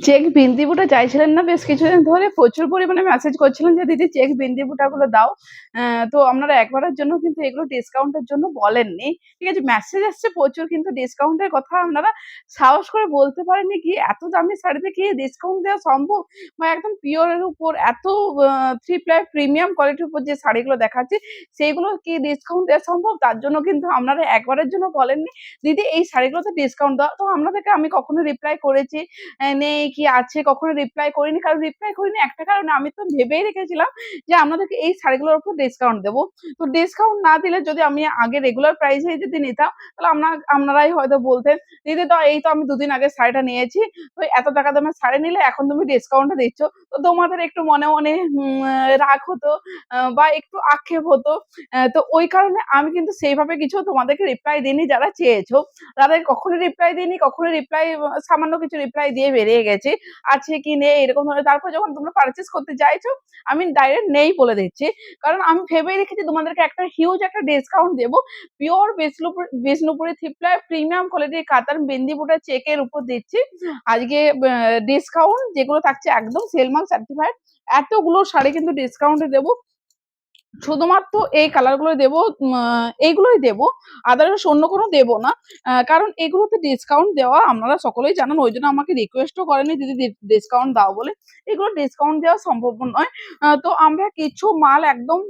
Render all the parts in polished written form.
Check bindi বুটা চাইছিলেন না বেশ কিছুদিন ধরে, প্রচুর পরিমাণে মেসেজ করছিলেন যে দিদি চেক বিন্দি বুটাগুলো দাও। তো আপনারা একবারের জন্য কিন্তু এগুলো ডিসকাউন্টের জন্য বলেননি। ঠিক আছে? মেসেজ আসছে প্রচুর, কিন্তু ডিসকাউন্টের কথা আপনারা সাহস করে বলতে পারেননি কি এত দামি শাড়িতে কি ডিসকাউন্ট দেওয়া সম্ভব? বা একদম পিওর এর উপর এত থ্রি প্লাই প্রিমিয়াম কোয়ালিটির উপর যে শাড়িগুলো দেখাচ্ছি সেইগুলো কি ডিসকাউন্ট দেওয়া সম্ভব? তার জন্য কিন্তু আপনারা একবারের জন্য বলেননি, দিদি এই শাড়িগুলোতে ডিসকাউন্ট দাও। তো আপনাদেরকে আমি কখনো রিপ্লাই করেছি নেই কি আছে, কখনো রিপ্লাই করিনি। কারণ রিপ্লাই করিনি একটা কারণে, আমি তো ভেবেই রেখেছিলাম যে আপনাদেরকে এই শাড়িগুলোর উপর ডিসকাউন্ট দেব। তো ডিসকাউন্ট না দিলে যদি আমি আগে রেগুলার প্রাইসেই যদি নিতাম তাহলে আপনারাই হয়তো বলতেন, "দিদি তো এই তো আমি ২ দিন আগে শাড়িটা নিয়েছি। তো এত টাকা দামের শাড়ি নিলে এখন তুমি ডিসকাউন্টে দিচ্ছ।" তো তোমাদের একটু মনে, মনে রাগ হতো বা একটু আক্ষেপ হতো। তো ওই কারণে আমি কিন্তু সেইভাবে কিছু তোমাদেরকে রিপ্লাই দিইনি যারা চেয়েছো। তাদের কখনো রিপ্লাই দিইনি, কখনো রিপ্লাই সামান্য কিছু রিপ্লাই দিয়ে বেরিয়ে গেছি। আছে কি নেই এরকম ধরনের। তারপর যখন তোমরা পারচেজ করতে চাইছো, আমি ডাইরেক্ট নেই বলে দিচ্ছি। কারণ আমি ভেবেই রেখেছি তোমাদেরকে একটা হিউজ একটা ডিসকাউন্ট দেব। পিওর বিষ্ণুপুরি থ্রিপ্লাই প্রিমিয়াম কোয়ালিটির কাতান বিন্দি বুটা চেকের উপর দিচ্ছি। আজকে ডিসকাউন্ট যেগুলো থাকছে একদম সেল মার্ক সার্টিফাইড, এতগুলো শাড়ি কিন্তু ডিসকাউন্টে দেব। শুধুমাত্র এই কালার গুলো দেবো, এইগুলোই দেবো, আদারওয়াইজ অন্য কোনো দেবো না। কারণ এগুলোতে ডিসকাউন্ট দেওয়া আপনারা সকলেই জানেন, ওই জন্য আমাকে রিকোয়েস্টও করেনি দিদি ডিসকাউন্ট দাও বলে। এগুলো ডিসকাউন্ট দেওয়া সম্ভব নয়। তো আমরা কিছু মাল একদম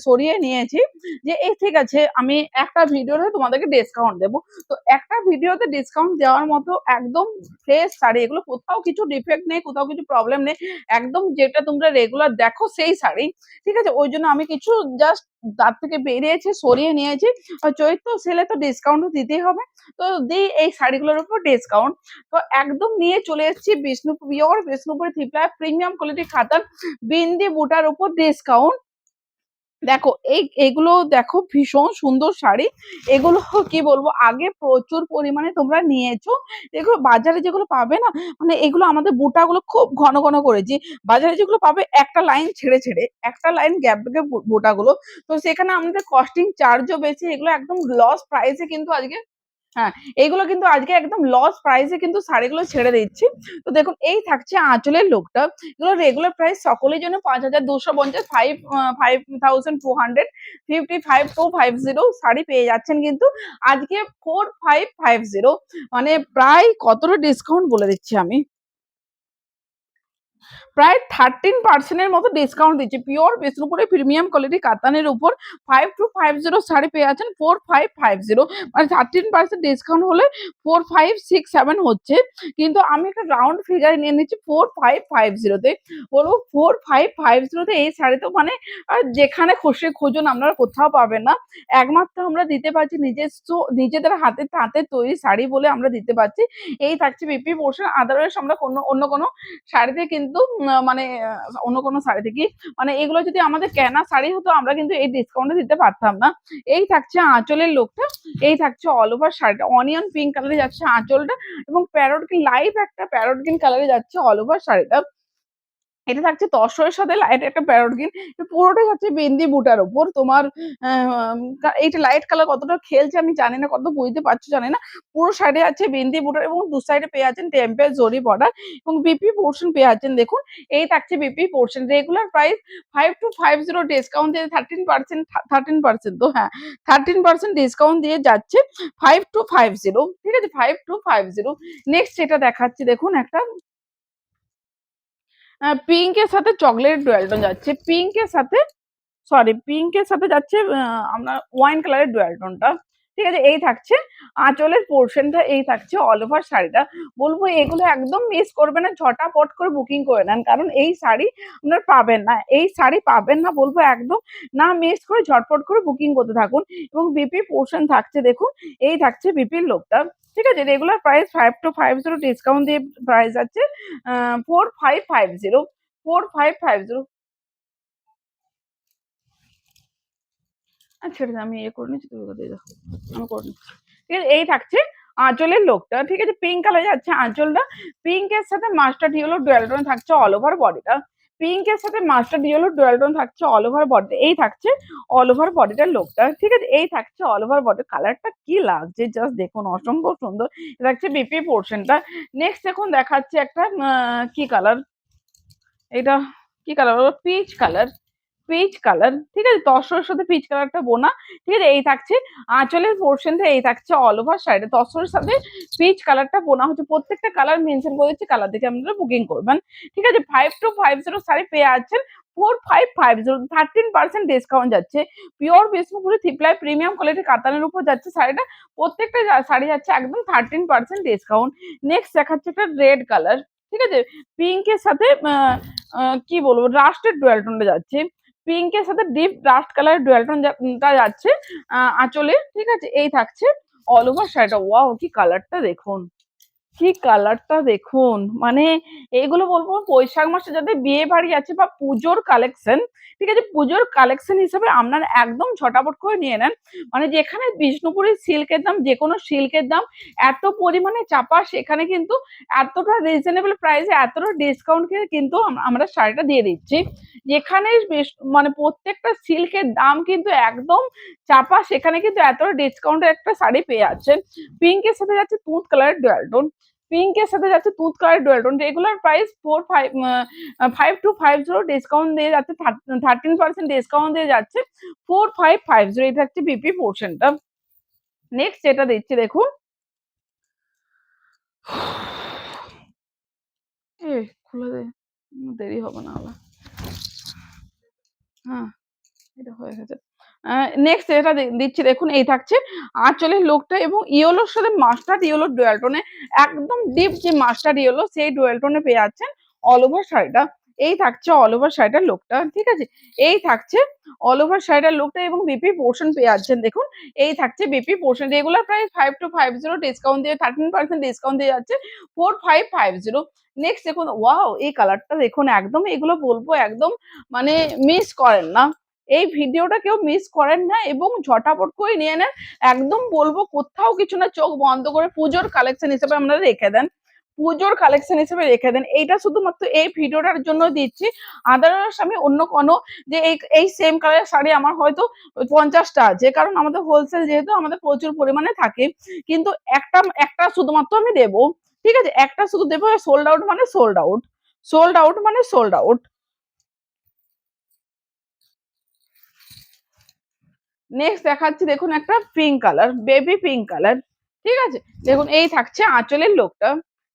সরিয়ে নিয়েছি যে এই ঠিক আছে আমি একটা ভিডিওতে তোমাদেরকে ডিসকাউন্ট দেবো। তো একটা ভিডিওতে ডিসকাউন্ট দেওয়ার মতো একদম ফ্রেশ শাড়ি, এগুলো কোথাও কিছু ডিফেক্ট নেই, কোথাও কিছু প্রবলেম নেই, একদম যেটা তোমরা রেগুলার দেখো সেই শাড়ি। ঠিক আছে? ওই জন্য আমি কিছু জাস্ট তার থেকে বেরিয়েছি, সরিয়ে নিয়েছি। চৈত্র সেলে তো ডিসকাউন্টও দিতেই হবে। তো দিই এই শাড়িগুলোর উপর ডিসকাউন্ট। তো একদম নিয়ে চলে এসেছি pure Bishnupuri three ply premium কোয়ালিটির খাতার বিন্দি বুটার উপর ডিসকাউন্ট। দেখো এইগুলো দেখো ভীষণ সুন্দর শাড়ি। এগুলো কি বলবো, আগে প্রচুর পরিমাণে তোমরা নিয়েছো। এগুলো বাজারে যেগুলো পাবে না, মানে এগুলো আমাদের বুটাগুলো খুব ঘন, ঘন করেছি। বাজারে যেগুলো পাবে একটা লাইন ছেড়ে, ছেড়ে একটা লাইন গ্যাপ রেখে বুটাগুলো। তো সেখানে আমাদের কস্টিং চার্জও বেশি। এগুলো একদম লস প্রাইস এ কিন্তু আজকে, হ্যাঁ, এইগুলো কিন্তু আজকে একদম লস প্রাইস এ কিন্তু শাড়িগুলো ছেড়ে দিচ্ছি। তো দেখুন এই থাকছে আঁচলের লুকটা। এগুলো রেগুলার প্রাইস সকলের জন্য ৫,২৫০ 5,200 55,250 শাড়ি পেয়ে যাচ্ছেন কিন্তু আজকে 4,550, মানে প্রায় কতটা ডিসকাউন্ট বলে দিচ্ছি আমি। প্রায় 13% এর মতো ডিসকাউন্ট দিচ্ছি। পিওর বিষ্ণুপুরের প্রিমিয়াম কোয়ালিটি কাতানের উপর 5250 শাড়ি পেয়ে যাচ্ছেন 4550, মানে 13% ডিসকাউন্ট হলে 4567 হচ্ছে। কিন্তু আমি একটা রাউন্ড ফিগার নিয়ে নিচ্ছি 4550 তে। বলবো 4550 তে এই শাড়ি তো মানে যেখানে খুশি খুঁজুন আপনারা কোথাও পাবেন না। একমাত্র আমরা দিতে পারছি নিজেদের হাতে তাঁতের তৈরি শাড়ি বলে আমরা দিতে পারছি। এই থাকছে বিপি পোরশন, আদারওয়াইজ আমরা অন্য কোনো শাড়িতে কিন্তু মানে অন্য কোনো শাড়িতে কি মানে এগুলো যদি আমাদের কেনা শাড়ি হতো আমরা কিন্তু এই ডিসকাউন্টে দিতে পারতাম না। এই থাকছে আঁচলের লুকটা, এই থাকছে অল ওভার শাড়িটা। অনিয়ন পিঙ্ক কালারে যাচ্ছে আঁচলটা এবং প্যারট গ্রিন, লাইট একটা প্যারট গ্রিন কালারে যাচ্ছে অল ওভার শাড়িটা। এটা থাকছে তসরের সাথে লাইট একটা প্যারট গ্রিন। পুরোটাই হচ্ছে বিন্দি বুটার উপর। তোমার এইটা লাইট কালার কতটা খেলছে আমি জানি না, কত বুঝতে পারছো জানি না। পুরো সাইডে আছে বিন্দি বুটার এবং দু সাইডে পেয়ে যাচ্ছেন টেম্পেল জরি বর্ডার এবং বিপি পোরশন পেয়ে যাচ্ছেন দেখুন। এই থাকছে BP portion. Regular price 5250, discount দিয়ে 13% তো হ্যাঁ, 13% ডিসকাউন্ট দিয়ে যাচ্ছে 5250। ঠিক আছে? 5250। নেক্সট যেটা দেখাচ্ছি দেখুন একটা পিঙ্ক এর সাথে চকলেট ডুয়াল টোন যাচ্ছে। পিঙ্ক এর সাথে যাচ্ছে আপনার ওয়াইন কালারের ডুয়াল টোনটা। ঠিক আছে? এই থাকছে আঁচলের পোরশনটা, এই থাকছে অল ওভার শাড়িটা। বলবো এগুলো একদম মিস করবেন না, ঝটাপট করে বুকিং করে নেন। কারণ এই শাড়ি আপনারা পাবেন না। এই শাড়ি পাবেন না বলবো একদম না মিস করে ঝটপট করে বুকিং করতে থাকুন। এবং বিপি পোরশন থাকছে দেখুন, এই থাকছে বিপির লোকটা। ঠিক আছে? রেগুলার প্রাইস 5250, ডিসকাউন্ট দিয়ে প্রাইস আছে 4550, 4550। আচ্ছা ঠিক আছে, আমি ইয়ে করে নিচ্ছি, তুমি ওটা দিয়ে দাও। আমি করে নিচ্ছি। ঠিক আছে? এই থাকছে আঁচলের লোকটা। ঠিক আছে? পিঙ্ক কালার যাচ্ছে আঁচলটা। পিঙ্ক এর সাথে মাস্টার্ড ইয়েলো ডুয়াল টোন থাকছে অল ওভার বডিটা। পিঙ্কের সাথে মাস্টার্ড ইয়েলো ডুয়াল টোন থাকছে অল ওভার বডি, এই থাকছে অল ওভার বডিটার লুকটা, ঠিক আছে। এই থাকছে অল ওভার বডি, কালারটা কি লাগছে জাস্ট দেখুন, অসম্ভব সুন্দর। এটা হচ্ছে বিপি পোর্শনটা। নেক্সট দেখুন দেখাচ্ছে একটা কি কালার, এটা কি colour, peach colour, peach colour, ঠিক আছে। তসরের সাথে পিচ কালারটা বোনা, ঠিক আছে। এই থাকছে আঁচলের পোর্শনটা, এই থাকছে অল ওভার সাইডে তসরের সাথে পিচ কালারটা বোনা হচ্ছে। প্রত্যেকটা কালার মেনশন করে দিচ্ছি, কালার দেখে আপনারা বুকিং করবেন, ঠিক আছে। 5250 শাড়ি পেয়ে আছেন 4550, 13% ডিসকাউন্ট যাচ্ছে। পিওর বিষ্ণুপুরি থ্রিপ্লাই প্রিমিয়াম কোয়ালিটি কাতানের উপর যাচ্ছে শাড়িটা, প্রত্যেকটা শাড়ি যাচ্ছে একদম 13% ডিসকাউন্ট। নেক্সট দেখাচ্ছে একটা রেড কালার, ঠিক আছে। পিঙ্কের সাথে কি বলবো রাস্টের ডুয়াল টোনটা যাচ্ছে, পিঙ্কের সাথে ডিপ রাস্ট কালার ডুয়াল টোনটা যাচ্ছে আঁচলে, ঠিক আছে। এই থাকছে অল ওভার শাড়িটা। ওয়াও কি কালারটা দেখুন, কি কালারটা দেখুন, মানে এইগুলো বলবো বৈশাখ মাসে যাদের বিয়ে বাড়ি আছে বা পুজোর কালেকশন, ঠিক আছে, পুজোর কালেকশন হিসেবে আপনারা একদম ঝটাপট করে নিয়ে নেন। মানে যেখানে বিষ্ণুপুরের সিল্কের দাম, যে কোনো সিল্কের দাম এত পরিমাণে চাপা, সেখানে কিন্তু এতটা রিজনেবল প্রাইসে এতটা ডিসকাউন্ট কিন্তু আমরা শাড়িটা দিয়ে দিচ্ছি। যেখানে মানে প্রত্যেকটা সিল্কের দাম কিন্তু একদম চাপা, সেখানে কিন্তু এতটা ডিসকাউন্টের একটা শাড়ি পেয়ে যাচ্ছেন। পিঙ্কের সাথে যাচ্ছে তুঁত কালারের ডুয়াল টোন, পিঙ্কের সাথে যাচ্ছে তুঁত colour dual tone, regular price 5250 discount দিয়ে যাচ্ছে, 13% ডিসকাউন্ট দিয়ে যাচ্ছে 4550। এটা হচ্ছে বিপি পোর্শনটা। নেক্সট যেটা দিচ্ছি দেখুন, এ খুলে দে, দেরি হবে না আবার। হ্যাঁ এটা হয়ে গেছে। নেক্সট যেটা দিচ্ছি দেখুন, এই থাকছে আঁচলের লুকটা এবং ইয়েলোর সাথে মাস্টার্ড ইয়েলো ডুয়াল টোনে, একদম ডিপ যে মাস্টার্ড ইয়েলো সেই ডুয়াল টোনে পেয়ে যাচ্ছেন অল ওভার শাড়িটা। এই থাকছে অল ওভার শাড়িটার লুকটা, ঠিক আছে। এই থাকছে অল ওভার শাড়িটার লুকটা এবং বিপি পোর্শন পেয়ে যাচ্ছেন দেখুন। এই থাকছে BP portion, regular price 5250, discount দিয়ে 13% ডিসকাউন্ট দিয়ে যাচ্ছে 4550। নেক্সট দেখুন, ওয়াও এই কালারটা দেখুন, একদম এগুলো বলবো একদম মানে মিস করেন না, এই ভিডিওটা কেউ মিস করেন না এবং ঝটাপট করে নিয়ে নেন। একদম বলবো কোথাও কিছু না, চোখ বন্ধ করে পুজোর কালেকশন হিসেবে আপনারা রেখে দেন, পুজোর কালেকশন হিসেবে রেখে দেন। এইটা শুধুমাত্র এই ভিডিওটার জন্য দিচ্ছি, আদারওয়াইজ আমি অন্য কোনো যে এই সেম কালারের শাড়ি আমার হয়তো 50টা আছে, কারণ আমাদের হোলসেল যেহেতু আমাদের প্রচুর পরিমাণে থাকে, কিন্তু একটা একটা শুধুমাত্র আমি দেবো, ঠিক আছে। একটা শুধু দেবো, সোল্ড আউট মানে সোল্ড আউট, সোল্ড আউট মানে সোল্ড আউট। নেক্সট দেখাচ্ছি দেখুন একটা pink colour, baby pink colour, ঠিক আছে। দেখুন এই থাকছে আঁচলের লোকটা,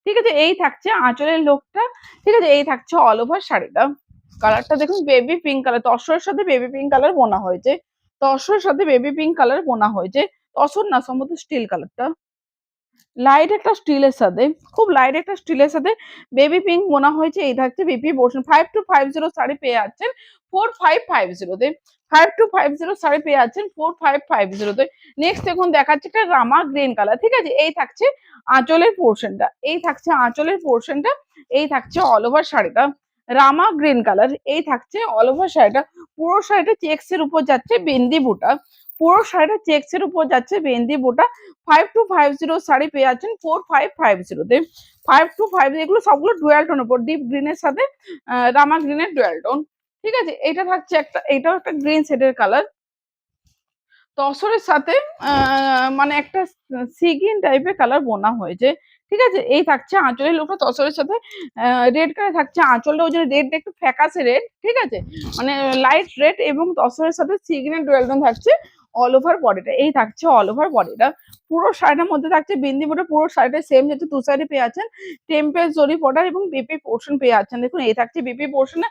ঠিক আছে। এই থাকছে আঁচলের লোকটা, ঠিক আছে। এই থাকছে অল ওভার শাড়িটা, কালারটা দেখুন বেবি পিঙ্ক কালার, তসরের সাথে বেবি পিঙ্ক কালার বোনা হয়েছে, তসরের সাথে বেবি পিঙ্ক কালার বোনা হয়েছে, তসর না সম্ভবত স্টিল কালারটা, লাইট একটা স্টিলের সাথে, খুব লাইট একটা স্টিলের সাথে বেবি পিঙ্ক বোনা হয়েছে। এই থাকছে বিপি পোর্শন, 5250 শাড়ি পেয়ে যাচ্ছেন 4550-তে, 5250 শাড়ি পেয়ে যাচ্ছেন 4550-তে। নেক্সট দেখুন দেখাচ্ছে একটা রামা গ্রিন কালার, ঠিক আছে। এই থাকছে আঁচলের পোর্শনটা, এই থাকছে আঁচলের পোর্শনটা, এই থাকছে অল ওভার শাড়িটা রামা গ্রিন কালার, এই থাকছে অল ওভার শাড়িটা। পুরো শাড়িটা চেক্স এর উপর যাচ্ছে বিন্দি বুটা, পুরো শাড়িটা চেক্স এর উপর যাচ্ছে বিন্দি বুটা। 5250 শাড়ি পেয়ে যাচ্ছেন 4550-তে, 525, এগুলো সবগুলো ডুয়াল টোন উপর, ডিপ গ্রিনের সাথে রামা গ্রিনের ডুয়াল টোন, ঠিক আছে। এটা থাকছে একটা, এটাও একটা গ্রিন শেডের কালার, তসরের সাথে মানে একটা সি গ্রিন টাইপের কালার বোনা হয়েছে, ঠিক আছে। এই থাকছে আঁচলের লোকটা তসরের সাথে রেড কালার থাকছে, আঁচলটা ওই জন্য রেড একটু ফ্যাকাসে রেড, ঠিক আছে, মানে লাইট রেড এবং তসরের সাথে সি গ্রিন ডুয়াল টোন থাকছে অল ওভার বডিটা। এই থাকছে অল ওভার বডিটা, পুরো শাড়িটার মধ্যে থাকছে বিন্দি বোটা, পুরো শাড়িটা সেম যেহেতু দু সাইডে পেয়ে আছেন টেম্পেল জরি বর্ডার এবং বিপি পোর্শন পেয়ে যাচ্ছেন। দেখুন এই থাকছে বিপি পোর্শনে,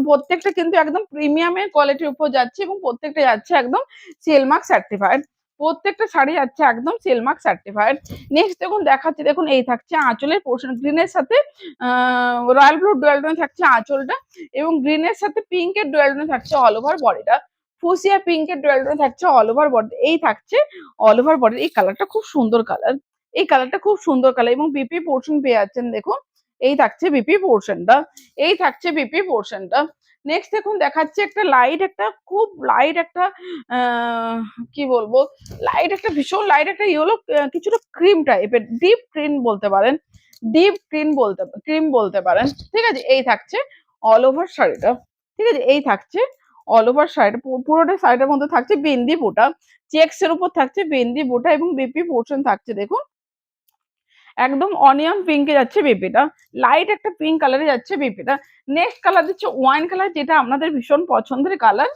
প্রত্যেকটা কিন্তু একদম প্রিমিয়ামের কোয়ালিটির উপর যাচ্ছে এবং প্রত্যেকটা যাচ্ছে একদম সেলমার্ক সার্টিফাইড, প্রত্যেকটা শাড়ি যাচ্ছে একদম সেলমার্ক সার্টিফাইড। নেক্সট দেখুন দেখাচ্ছি দেখুন, এই থাকছে আঁচলের পোর্শন, গ্রিনের সাথে রয়্যাল ব্লু ডুয়াল টোনে থাকছে আঁচলটা এবং গ্রিনের সাথে পিঙ্কের ডুয়াল টোনে থাকছে অল ওভার বডিটা, ফুসিয়া পিঙ্কের ডুয়াল টোনে থাকছে অল ওভার বডি। এই থাকছে অল ওভার বডি, এই কালারটা খুব সুন্দর কালার, এই কালারটা খুব সুন্দর কালার এবং বিপি পোর্শন পেয়ে যাচ্ছেন দেখুন। এই থাকছে বিপি পোর্শনটা, এই থাকছে বিপি পোর্শনটা। নেক্সট দেখুন দেখাচ্ছে একটা লাইট, একটা খুব লাইট একটা কি বলবো, লাইট একটা ভীষণ লাইট একটা ইয়েলো, কিছুটা ক্রিম টাইপের, ডিপ গ্রিন বলতে পারেন, ডিপ গ্রিন বলতে ক্রিম বলতে পারেন, ঠিক আছে। এই থাকছে অল ওভার শাড়িটা। ঠিক আছে, এই থাকছে অল ওভার শাড়িটা, পুরোটা শাড়িটার মধ্যে থাকছে বিন্দি বুটা, চেকস এর উপর থাকছে বিন্দি বুটা এবং বিপি পোর্শন থাকছে দেখুন একদম অনিয়ন পিঙ্কে যাচ্ছে বিপিটা, লাইট একটা পিঙ্ক কালারে যাচ্ছে বিপিটা। নেক্সট কালার দিচ্ছে ওয়াইন কালার, যেটা আপনাদের ভীষণ পছন্দের কালার,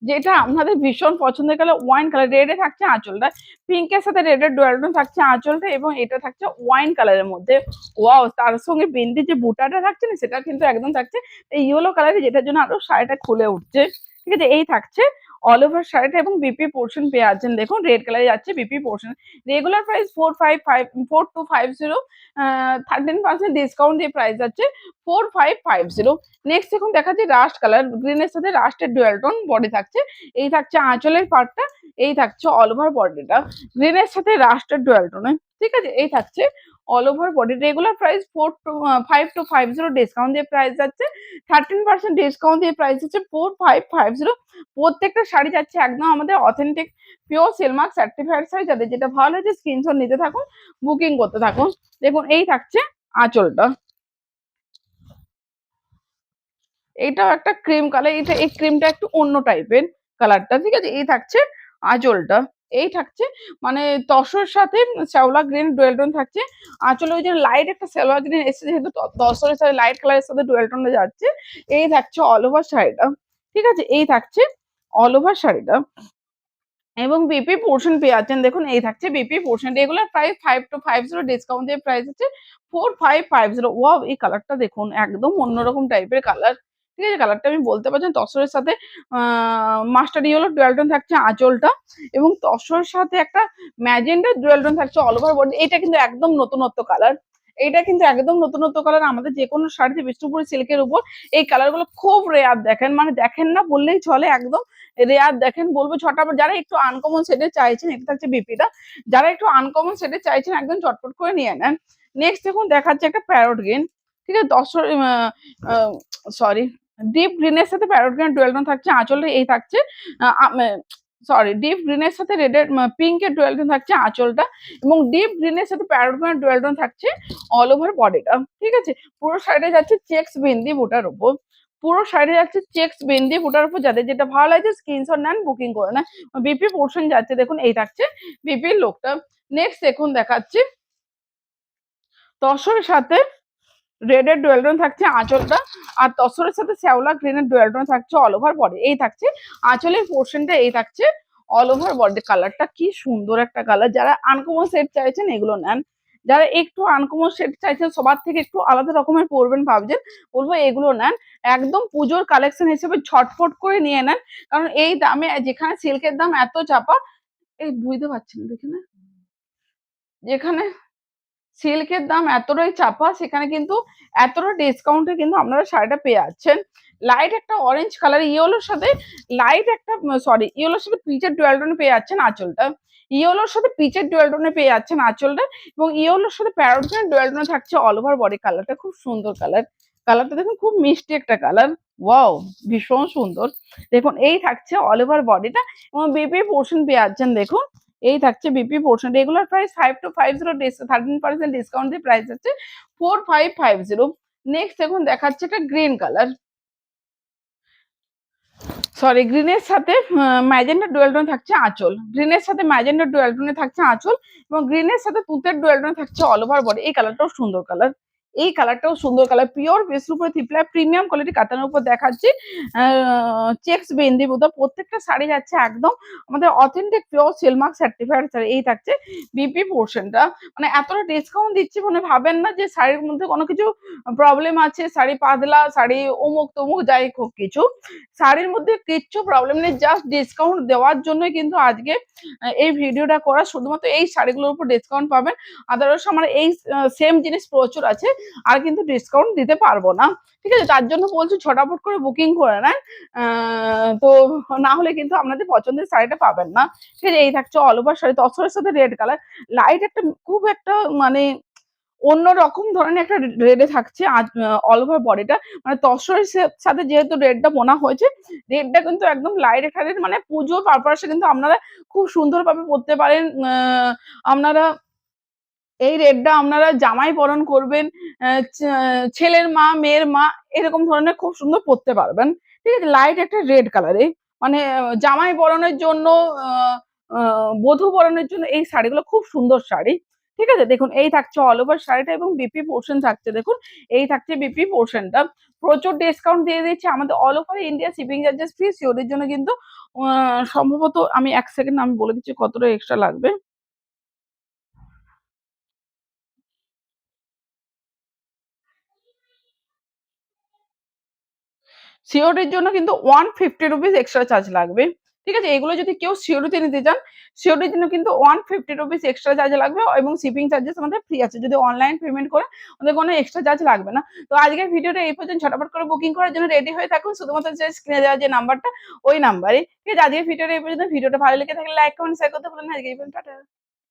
যেটা আপনাদের ভীষণ পছন্দের কালার ওয়াইন কালার। রেডে থাকছে আঁচলটা, পিঙ্কের সাথে রেডের ডুয়ালটন থাকছে আঁচলটা, এবং এটা থাকছে ওয়াইন কালারের মধ্যে। ওয়াও, তার সঙ্গে বিন্দি যে বুটাটা থাকছে না সেটা কিন্তু একদম থাকছে এই ইয়েলো কালারে, যেটার জন্য আরো শাড়িটা খুলে উঠছে। ঠিক আছে, এই থাকছে অল ওভার শাড়িটা এবং বিপি পোর্শন পেয়ে আছেন দেখুন রেড কালারে যাচ্ছে BP portion. Regular price 4250, 13% discount দিয়ে প্রাইস যাচ্ছে 4550। নেক্সট এখন দেখাচ্ছি রাস্ট কালার, গ্রিনের সাথে রাস্টের ডুয়াল টোন বডি থাকছে, এই থাকছে আঁচলের পার্টটা, এই থাকছে অল ওভার বডিটা গ্রিনের সাথে রাস্টের ডুয়াল টোনে। ঠিক আছে, এই থাকছে all over body. Regular price 5250, discount দিয়ে প্রাইস যাচ্ছে 13% ডিসকাউন্ট দিয়ে প্রাইস হচ্ছে 4550। প্রত্যেকটা শাড়ি যাচ্ছে একদম আমাদের authentic pure Silk Mark certified sari. যাদের যেটা ভালো লাগছে স্ক্রিনশট নিতে থাকুন, বুকিং করতে থাকুন। দেখুন এই থাকছে আঁচলটা, এইটাও একটা ক্রিম কালার, এটা এই ক্রিমটা একটু অন্য টাইপের কালারটা। ঠিক আছে, এই থাকছে আঁচলটা, এই থাকছে মানে তসরের সাথে শ্যাওলা গ্রিন ডুয়েল টোন থাকছে আঁচলে, ওই যে লাইট একটা শ্যাওলা গ্রিন এসেছে যেহেতু তসরের সাথে লাইট কালারের সাথে ডুয়েল টোনটা যাচ্ছে। এই থাকছে অল ওভার শাড়িটা। ঠিক আছে, এই থাকছে অল ওভার শাড়িটা এবং বিপি পোর্শন পেয়ে যাচ্ছেন দেখুন, এই থাকছে BP portion. Regular price 5250, discount দিয়ে প্রাইস হচ্ছে 4550। ওয়াও, এই কালারটা দেখুন একদম অন্যরকম টাইপের কালার। ঠিক আছে, কালারটা আমি বলতে পারছেন তসরের সাথে মাস্টার ইয়েলো ডুয়াল টোন থাকছে আঁচলটা, এবং তসরের সাথে একটা ম্যাজেন্ডা ডুয়াল টোন থাকছে অল ওভার বডি। এটা কিন্তু একদম নতুনত্ব কালার, এইটা কিন্তু একদম নতুনত্ব কালার। আমাদের যে কোনো শাড়িতে বিষ্ণুপুরি সিল্কের উপর এই কালার গুলো খুব রেয়ার দেখেন, মানে দেখেন না বললেই চলে, একদম রেয়ার দেখেন বলবো ছটাপট। যারা একটু আনকমন সেটে চাইছেন, এটা থাকছে বিপিটা, যারা একটু আনকমন সেটে চাইছেন একদম চটপট করে নিয়ে নেন। নেক্সট দেখুন দেখাচ্ছে একটা প্যারট গ্রিন। ঠিক আছে, সরি ডিপ গ্রিনের সাথে প্যারট গ্রিন ডুয়েল টোন থাকছে আঁচলে, এই থাকছে সরি ডিপ গ্রিনের সাথে রেডের পিঙ্কের ডুয়েল টোন থাকছে আঁচলটা, এবং ডিপ গ্রিনের সাথে প্যারট গ্রিন ডুয়েল টোন থাকছে অল ওভার বডিটা। ঠিক আছে, পুরো সাইডে যাচ্ছে চেক্স বিন্দি বুটার উপর, পুরো সাইডে যাচ্ছে চেক্স বিন্দি বুটার উপর। যাদের যেটা ভালো লাগছে স্ক্রিনশট নেন, বুকিং করে নেন। বিপি পোর্শন যাচ্ছে দেখুন, এই থাকছে বিপির লোকটা। নেক্সট দেখুন দেখাচ্ছি তসরের সাথে রেডের ডুয়েল টোন থাকছে আঁচলটা, আর তসরের সাথে শ্যাওলা গ্রিনের ডুয়েল টোন থাকছে অল ওভার বডি। এই থাকছে আঁচলের পোর্শনটা, এই থাকছে অল ওভার বডি। কালারটা কি সুন্দর একটা কালার, যারা আনকমন সেট চাইছেন এগুলো নেন, যারা একটু আনকমন সেট চাইছেন সবার থেকে একটু আলাদা রকমের পরবেন ভাবছেন, বলবো এগুলো নেন। একদম পুজোর কালেকশন হিসেবে ঝটফট করে নিয়ে নেন, কারণ এই দামে যেখানে সিল্কের দাম এত চাপা, এই বুঝতে পারছি না দেখে না, যেখানে সিল্কের দাম এতটাই চাপা সেখানে কিন্তু এতটা ডিসকাউন্টে কিন্তু আপনারা শাড়িটা পেয়ে যাচ্ছেন। লাইট একটা অরেঞ্জ কালার ইয়েলোর সাথে লাইট একটা সরি ইয়েলোর সাথে পিচের ডুয়াল টোনে পেয়ে যাচ্ছেন আঁচলটা, ইয়েলোর সাথে পিচের ডুয়াল টোনে পেয়ে যাচ্ছেন আঁচলটা, এবং ইয়েলোর সাথে প্যারট গ্রিন ডুয়াল টোনে থাকছে অল ওভার বডি। কালারটা খুব সুন্দর কালার, কালারটা দেখুন খুব মিষ্টি একটা কালার। ওয়াও, ভীষণ সুন্দর। দেখুন এই থাকছে অল ওভার বডিটা, এবং বিপি পোর্শন পেয়ে যাচ্ছেন দেখুন, এই থাকছে BP portion. Regular price 5250, 13% discount দিয়ে প্রাইস হচ্ছে 4550। নেক্সট দেখুন দেখাচ্ছে একটা গ্রিন কালার, সরি গ্রিনের সাথে ম্যাজেন্ডা ডুয়াল টোনে থাকছে আঁচল, গ্রিনের সাথে ম্যাজেন্ডা ডুয়াল টোনে থাকছে আঁচল, এবং গ্রিনের সাথে তুতের ডুয়াল টোনে থাকছে অল ওভার বডি। এই কালারটাও সুন্দর কালার, এই কালারটাও সুন্দর কালার, পিওর বেসের উপরে থিপলা প্রিমিয়াম কোয়ালিটি কাতানের উপর দেখাচ্ছি চেক্স বেন্দি বোধ। প্রত্যেকটা শাড়ি যাচ্ছে একদম আমাদের authentic pure Silk Mark certified sari. এই থাকছে বিপি পোর্শনটা, মানে এতটা ডিসকাউন্ট দিচ্ছি মানে ভাবেন না যে শাড়ির মধ্যে কোনো কিছু প্রবলেম আছে, শাড়ি পাতলা, শাড়ি অমুক তমুক যাই হোক কিছু, শাড়ির মধ্যে কিচ্ছু প্রবলেম নেই, জাস্ট ডিসকাউন্ট দেওয়ার জন্যই কিন্তু আজকে এই ভিডিওটা করা। শুধুমাত্র এই শাড়িগুলোর উপর ডিসকাউন্ট পাবেন, আদারওয়াইজ আমার এই সেম জিনিস প্রচুর আছে, আর কিন্তু ডিসকাউন্ট দিতে পারবো না। ঠিক আছে, তার জন্য বলছি ছটাফট করে বুকিং করে নেন, তো না হলে কিন্তু আপনাদের পছন্দের শাড়িটা পাবেন না। ঠিক আছে, এই থাকছে অল ওভার শাড়ি, তসরের সাথে রেড কালার, লাইট একটা খুব একটা মানে অন্যরকম ধরনের একটা রেডে থাকছে অল ওভার বডিটা, মানে তসরের সাথে যেহেতু রেডটা বোনা হয়েছে, রেডটা কিন্তু একদম লাইট একটা রেড, মানে পুজোর পারপাসে কিন্তু আপনারা খুব সুন্দরভাবে পরতে পারেন। আপনারা এই রেডটা আপনারা জামাই বরণ করবেন, ছেলের মা, মেয়ের মা এরকম ধরনের খুব সুন্দর পরতে পারবেন। ঠিক আছে? লাইট একটা রেড কালারে মানে জামাই বরণের জন্য আ আ বধূ বরণের জন্য এই শাড়িগুলো খুব সুন্দর শাড়ি। ঠিক আছে? দেখুন এই থাকছে অল ওভার শাড়িটা এবং বিপি পোরশন থাকছে দেখুন। এই থাকছে বিপি পোরশনটা। প্রচুর ডিসকাউন্ট দিয়ে দিচ্ছি আমাদের all over India shipping charges free. সিওরির জন্য কিন্তু আ সম্ভবত আমি ১ সেকেন্ড আমি বলে দিচ্ছি কতটা এক্সট্রা লাগবে। সিওরির জন্য কিন্তু 150 রুপিস এক্সট্রা চার্জ লাগবে। ঠিক আছে? এগুলো যদি কেউ সিওরিতে নিতে চান, সিওরির জন্য কিন্তু 150 রুপিস এক্সট্রা চার্জ লাগবে এবং শিপিং চার্জেস আমাদের ফ্রি আছে। যদি অনলাইন পেমেন্ট করেন, ওদের কোনো এক্সট্রা চার্জ লাগবে না। তো আজকের ভিডিওটা এই পর্যন্ত ঝটাফট করে বুকিং করার জন্য রেডি হয়ে থাকুন। শুধুমাত্র যে স্ক্রিনে দেওয়া যে নাম্বারটা, ওই নাম্বারেই। ঠিক আছে? আজকের ভিডিওটা এই পর্যন্ত। ভিডিওটা ভালো লেগে থাকলে লাইক, কমেন্ট, শেয়ার করতে ভুলবেন না। আজকে এই পর্যন্ত টাটা।